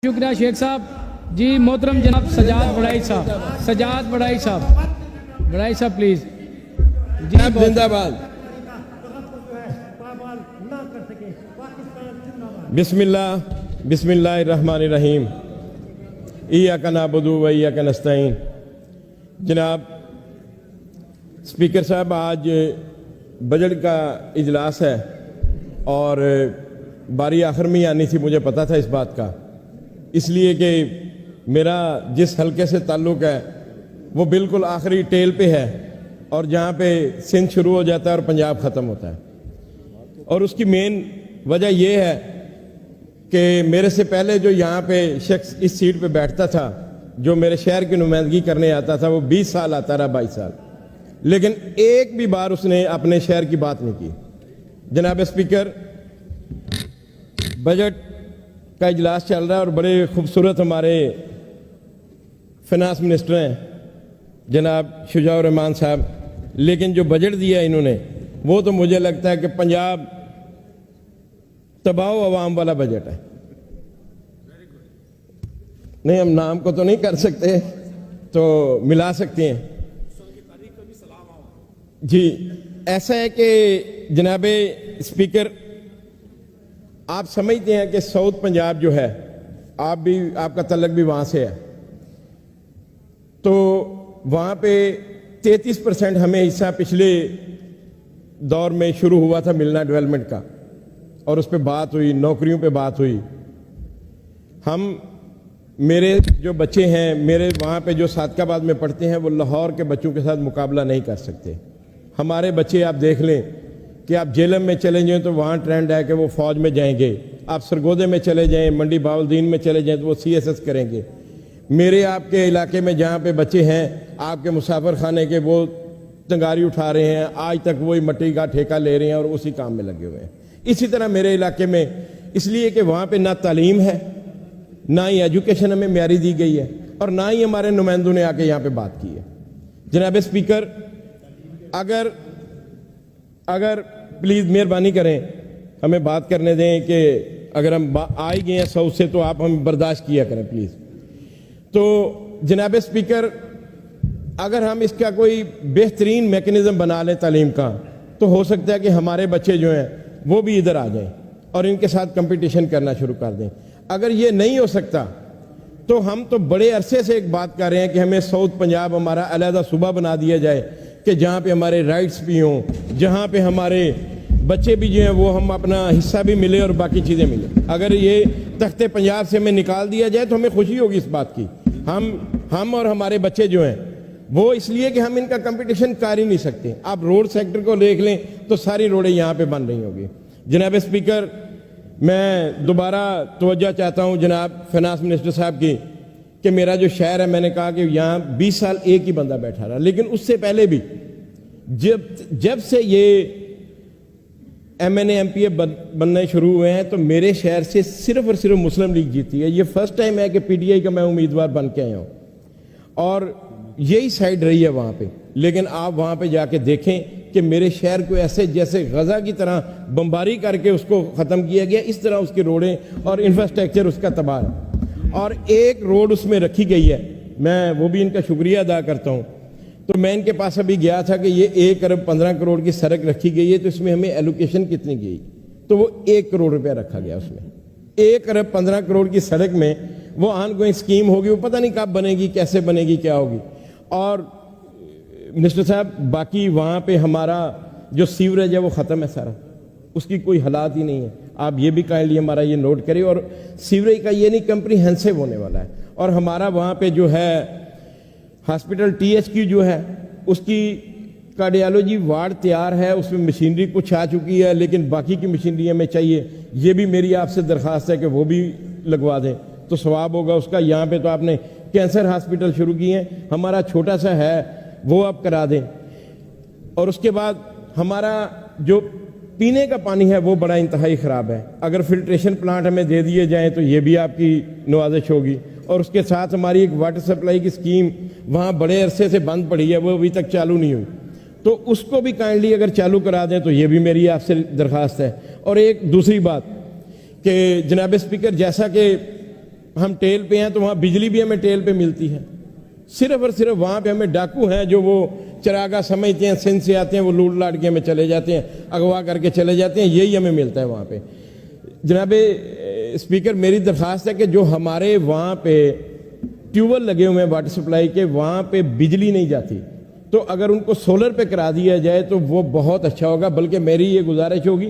شکریہ شیخ صاحب جی محترم جناب سجاد بڑائی صاحب پلیز جی زندہ باد بسم اللہ الرحمن الرحیم ایاک نعبد و ایاک نستعین۔ جناب اسپیکر صاحب، آج بجٹ کا اجلاس ہے اور باری آخر میں آنی تھی، مجھے پتا تھا اس بات کا، اس لیے کہ میرا جس حلقے سے تعلق ہے وہ بالکل آخری ٹیل پہ ہے اور جہاں پہ سندھ شروع ہو جاتا ہے اور پنجاب ختم ہوتا ہے، اور اس کی مین وجہ یہ ہے کہ میرے سے پہلے جو یہاں پہ شخص اس سیٹ پہ بیٹھتا تھا، جو میرے شہر کی نمائندگی کرنے آتا تھا، وہ 20 سال آتا رہا، 22 سال، لیکن ایک بھی بار اس نے اپنے شہر کی بات نہیں کی۔ جناب اسپیکر، بجٹ کا اجلاس چل رہا ہے اور بڑے خوبصورت ہمارے فنانس منسٹر ہیں جناب شجاع الرحمان صاحب، لیکن جو بجٹ دیا انہوں نے وہ تو مجھے لگتا ہے کہ پنجاب تباہ و عوام والا بجٹ ہے۔ نہیں، ہم نام کو تو نہیں کر سکتے، تو ملا سکتے ہیں جی۔ ایسا ہے کہ جناب اسپیکر، آپ سمجھتے ہیں کہ ساؤتھ پنجاب جو ہے، آپ کا تعلق بھی وہاں سے ہے، تو وہاں پہ 33% ہمیں حصہ پچھلے دور میں شروع ہوا تھا ملنا ڈیولپمنٹ کا، اور اس پہ بات ہوئی، نوکریوں پہ بات ہوئی۔ میرے جو بچے ہیں، میرے وہاں پہ جو صادق آباد میں پڑھتے ہیں، وہ لاہور کے بچوں کے ساتھ مقابلہ نہیں کر سکتے۔ ہمارے بچے آپ دیکھ لیں کہ آپ جیلم میں چلے جائیں تو وہاں ٹرینڈ ہے کہ وہ فوج میں جائیں گے، آپ سرگودے میں چلے جائیں، منڈی باولدین میں چلے جائیں تو وہ CSS کریں گے۔ میرے آپ کے علاقے میں جہاں پہ بچے ہیں آپ کے مسافر خانے کے، وہ تنگاری اٹھا رہے ہیں، آج تک وہی مٹی کا ٹھیکہ لے رہے ہیں اور اسی کام میں لگے ہوئے ہیں۔ اسی طرح میرے علاقے میں، اس لیے کہ وہاں پہ نہ تعلیم ہے، نہ ہی ایجوکیشن ہمیں معیاری دی گئی ہے، اور نہ ہی ہمارے نمائندوں نے آ کے یہاں پہ بات کی ہے۔ جناب اسپیکر، اگر پلیز مہربانی کریں ہمیں بات کرنے دیں، کہ اگر ہم آ ہی گئے ہیں ساؤتھ سے تو آپ ہم برداشت کیا کریں پلیز۔ تو جناب اسپیکر، اگر ہم اس کا کوئی بہترین میکنزم بنا لیں تعلیم کا، تو ہو سکتا ہے کہ ہمارے بچے جو ہیں وہ بھی ادھر آ جائیں اور ان کے ساتھ کمپٹیشن کرنا شروع کر دیں۔ اگر یہ نہیں ہو سکتا تو ہم تو بڑے عرصے سے ایک بات کر رہے ہیں کہ ہمیں ساؤتھ پنجاب ہمارا علیحدہ صوبہ بنا دیا جائے، کہ جہاں پہ ہمارے رائٹس بھی ہوں، جہاں پہ ہمارے بچے بھی جو ہیں وہ ہم اپنا حصہ بھی ملے اور باقی چیزیں ملیں۔ اگر یہ تختے پنجاب سے ہمیں نکال دیا جائے تو ہمیں خوشی ہوگی اس بات کی۔ ہم اور ہمارے بچے جو ہیں وہ، اس لیے کہ ہم ان کا کمپٹیشن کر ہی نہیں سکتے۔ آپ روڈ سیکٹر کو دیکھ لیں تو ساری روڈیں یہاں پہ بن رہی ہوں گی۔ جناب اسپیکر، میں دوبارہ توجہ چاہتا ہوں جناب فنانس منسٹر صاحب کی، کہ میرا جو شہر ہے، میں نے کہا کہ یہاں 20 سال ایک ہی بندہ بیٹھا رہا، لیکن اس سے پہلے بھی جب سے یہ MNA MPA بننے شروع ہوئے ہیں تو میرے شہر سے صرف اور صرف مسلم لیگ جیتی ہے۔ یہ فرسٹ ٹائم ہے کہ PTI کا میں امیدوار بن کے آیا ہوں، اور یہی سائڈ رہی ہے وہاں پہ۔ لیکن آپ وہاں پہ جا کے دیکھیں کہ میرے شہر کو ایسے جیسے غزہ کی طرح بمباری کر کے اس کو ختم کیا گیا، اس طرح اس کی روڈیں اور انفراسٹرکچر اس کا تباہ ہے، اور ایک روڈ اس میں رکھی گئی ہے، میں وہ بھی ان کا شکریہ ادا کرتا ہوں۔ تو میں ان کے پاس ابھی گیا تھا کہ یہ 1 ارب 15 کروڑ کی سڑک رکھی گئی ہے، تو اس میں ہمیں ایلوکیشن کتنی گئی؟ تو وہ 1 کروڑ روپیہ رکھا گیا اس میں۔ 1 ارب 15 کروڑ کی سڑک میں وہ آن گوئنگ اسکیم ہوگی، وہ پتہ نہیں کب بنے گی، کیسے بنے گی، کیا ہوگی۔ اور منسٹر صاحب، باقی وہاں پہ ہمارا جو سیوریج ہے وہ ختم ہے سارا، اس کی کوئی حالات ہی نہیں ہے۔ آپ یہ بھی کائنڈلی ہمارا یہ نوٹ کریں، اور سیوریج کا یہ نہیں کمپریہنسو ہونے والا ہے، اور ہمارا وہاں پہ جو ہے ہاسپٹل TH کی جو ہے اس کی کارڈیالوجی وارڈ تیار ہے، اس میں مشینری کچھ آ چکی ہے، لیکن باقی کی مشینری ہمیں چاہیے۔ یہ بھی میری آپ سے درخواست ہے کہ وہ بھی لگوا دیں تو ثواب ہوگا اس کا۔ یہاں پہ تو آپ نے کینسر ہاسپٹل شروع کی ہیں، ہمارا چھوٹا سا ہے وہ آپ کرا دیں۔ اور اس کے بعد ہمارا جو پینے کا پانی ہے وہ بڑا انتہائی خراب ہے، اگر فلٹریشن پلانٹ ہمیں دے دیے جائیں تو یہ بھی آپ کی نوازش ہوگی۔ اور اس کے ساتھ ہماری ایک واٹر سپلائی کی سکیم وہاں بڑے عرصے سے بند پڑی ہے، وہ ابھی تک چالو نہیں ہوئی، تو اس کو بھی کائنڈلی اگر چالو کرا دیں تو یہ بھی میری آپ سے درخواست ہے۔ اور ایک دوسری بات کہ جناب اسپیکر، جیسا کہ ہم ٹیل پہ ہیں تو وہاں بجلی بھی ہمیں ٹیل پہ ملتی ہے. صرف اور صرف وہاں پہ ہمیں ڈاکو ہیں جو وہ چراغا سمجھتے ہیں, سندھ سے آتے ہیں, وہ لوٹ لاٹ کے ہمیں چلے جاتے ہیں, اغوا کر کے چلے جاتے ہیں, یہی ہمیں ملتا ہے وہاں پہ. جناب اسپیکر, میری درخواست ہے کہ جو ہمارے وہاں پہ ٹیوب ویل لگے ہوئے ہیں واٹر سپلائی کے, وہاں پہ بجلی نہیں جاتی, تو اگر ان کو سولر پہ کرا دیا جائے تو وہ بہت اچھا ہوگا. بلکہ میری یہ گزارش ہوگی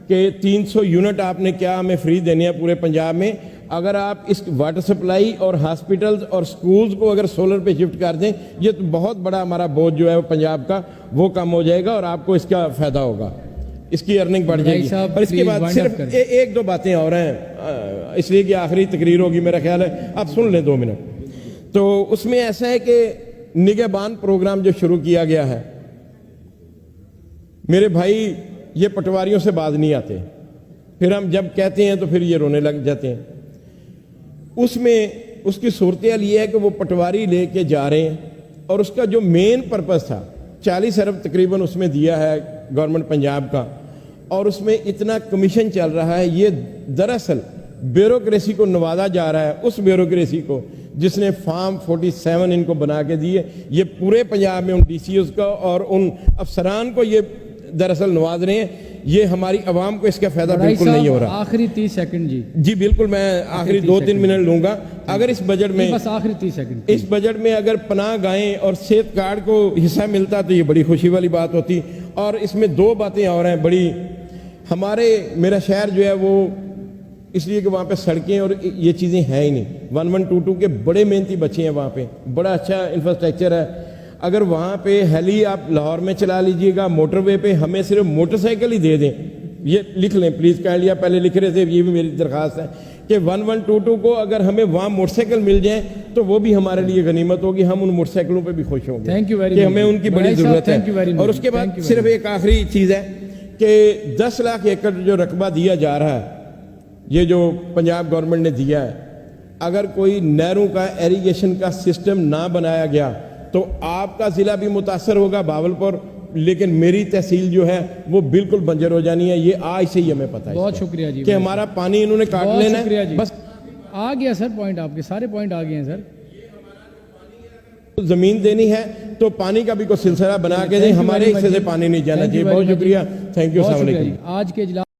کہ 300 یونٹ آپ نے کیا ہمیں فری دینے ہیں پورے پنجاب میں, اگر آپ اس واٹر سپلائی اور ہاسپٹلز اور سکولز کو اگر سولر پہ شفٹ کر دیں, یہ تو بہت بڑا ہمارا بوجھ جو ہے وہ پنجاب کا وہ کم ہو جائے گا اور آپ کو اس کا فائدہ ہوگا, اس کی ارننگ بڑھ جائے گی. اور اس کے بعد صرف ایک دو باتیں اور ہیں, اس لیے کہ آخری تقریر ہوگی میرا خیال ہے, آپ سن لیں 2 منٹ. تو اس میں ایسا ہے کہ نگہبان پروگرام جو شروع کیا گیا ہے, میرے بھائی یہ پٹواریوں سے باز نہیں آتے, پھر ہم جب کہتے ہیں تو پھر یہ رونے لگ جاتے ہیں. اس میں اس کی صورتحال یہ ہے کہ وہ پٹواری لے کے جا رہے ہیں اور اس کا جو مین پرپس تھا 40 ارب تقریباً اس میں دیا ہے گورنمنٹ پنجاب کا, اور اس میں اتنا کمیشن چل رہا ہے, یہ دراصل بیوروکریسی کو نوازا جا رہا ہے, اس بیوروکریسی کو جس نے فارم 47 ان کو بنا کے دیے. یہ پورے پنجاب میں ان ڈی سی اوز کا اور ان افسران کو یہ دراصل نواز رہے ہیں. یہ ہماری عوام کو اس کا فائدہ بالکل نہیں ہو رہا. آخری 30 سیکنڈ جی بالکل, میں آخری 2-3 منٹ لوں گا. اگر اس بجٹ میں بس آخری 30 سیکنڈ اس بجٹ میں اگر پناہ گاہیں اور صحت کارڈ کو حصہ ملتا تو یہ بڑی خوشی والی بات ہوتی. اور اس میں 2 باتیں اور ہیں بڑی. ہمارے میرا شہر جو ہے وہ اس لیے کہ وہاں پہ سڑکیں اور یہ چیزیں ہیں ہی نہیں. 1122 کے بڑے محنتی بچے ہیں وہاں پہ, بڑا اچھا انفراسٹرکچر ہے. اگر وہاں پہ ہیلی آپ لاہور میں چلا لیجئے گا, موٹر وے پہ ہمیں صرف موٹر سائیکل ہی دے دیں, یہ لکھ لیں پلیز, کہہ لیا پہلے لکھ رہے تھے, یہ بھی میری درخواست ہے کہ 1122 کو اگر ہمیں وہاں موٹر سائیکل مل جائیں تو وہ بھی ہمارے لیے غنیمت ہوگی. ہم ان موٹر سائیکلوں پہ بھی خوش ہوں گے کہ ہمیں ان کی بڑی ضرورت ہے. اور اس کے بعد صرف ایک آخری چیز ہے کہ 10 لاکھ ایکڑ جو رقبہ دیا جا رہا ہے, یہ جو پنجاب گورنمنٹ نے دیا ہے, اگر کوئی نہروں کا ایریگیشن کا سسٹم نہ بنایا گیا تو آپ کا ضلع بھی متاثر ہوگا باولپور, لیکن میری تحصیل جو ہے وہ بالکل بنجر ہو جانی ہے. یہ آج سے ہی ہمیں پتہ ہے. بہت شکریہ جی کہ ہمارا پانی انہوں نے کاٹ لینا ہے. بس آ گیا سر پوائنٹ, آپ کے سارے پوائنٹ آ گئے ہیں سر. زمین دینی ہے تو پانی کا بھی کوئی سلسلہ بنا کے دیں, ہمارے حصے سے پانی نہیں جانا چاہیے. بہت شکریہ, تھینک یو, السلام علیکم. آج کے اجلاس